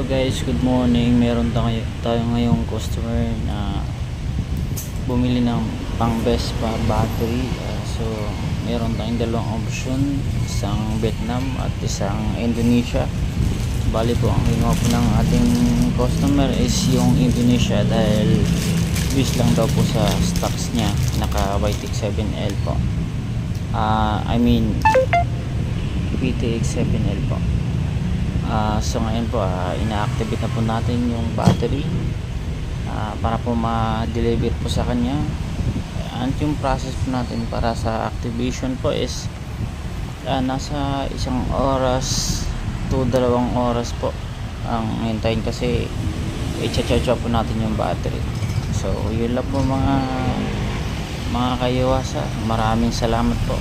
Hello guys, good morning. Meron tayo ngayong customer na bumili ng pang Vespa battery. So meron tayong dalawang option, isang Vietnam at isang Indonesia. Bali po ang ginawa po ng ating customer is yung Indonesia dahil bis lang daw po sa stocks niya, naka YTX 7L po. I mean PTX 7L po. So ngayon po ina-activate na po natin yung battery para po ma-deliver po sa kanya. And yung process po natin para sa activation po is nasa 1 oras to 2 oras po ang hintayin kasi i-charge po natin yung battery. So yun lang po mga kayawasa, maraming salamat po.